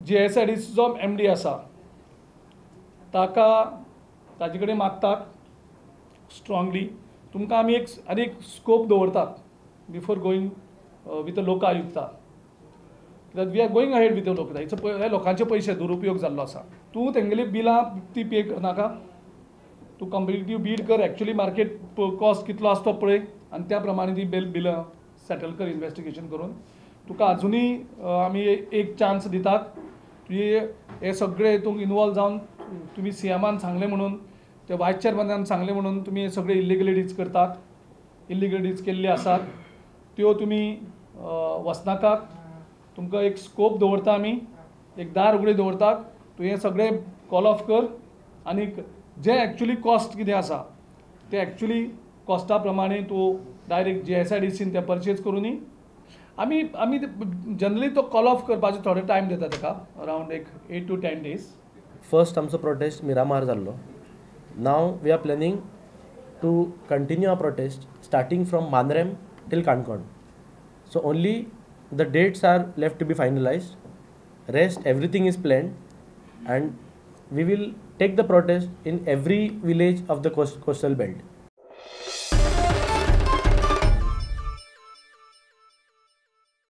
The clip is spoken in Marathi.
GSIDCचो MD आसा ताजे कडेन मागतात स्ट्रॉंगली तुमकां आमी एक स्कोप दवरतात before going with the Lokayukta कित्याक we are going ahead with the Lokayukta हे लोकांचे पयशे दुरुपयोग जाल्लो आसा तूं तेंगेली बिलां ती पे करनाका तूं कंपेटिटीव बीड कर एक्चुअली मार्केट कॉस्ट कितलो आसा तो पळय आनी त्या प्रमाणे ती बिलां सेटल कर इन्वेस्टिगेशन करून तुका अजुनूय आमी एक चान्स दितात तुवें हे सगळे हितूंत इनवॉल्व जावन तुमी CMान सांगलें म्हणून ते वायस चेअरमॅनान सांगलें म्हणून तुमी हे सगळे इल्लिगलिटीज करतात इल्लिगलिटीज केल्ली आसात त्यो तुमी वचनाकात तुमकां एक स्कोप दवरता आमी एक दार उगडें दवरतात तुवें हे सगळें कॉल ऑफ कर आनी जे एक्चुअली कॉस्ट कितें आसा ते एक्चुअली कॉस्टा प्रमाणे तूं डायरेक्ट GSIDCन ते परचेज करूनी आमी जनरली तो कॉल ऑफ करपाचो थोडो टायम दिता ताका अरावंड एक 8 to 10 days. फर्स्ट आमचो प्रोटेस्ट मिरामार जाल्लो. Now we are planning to continue our protest starting from Mandrem till Canacona. So only the dates are left to be finalised. Rest everything is planned and we will take the protest in every village of the coastal belt.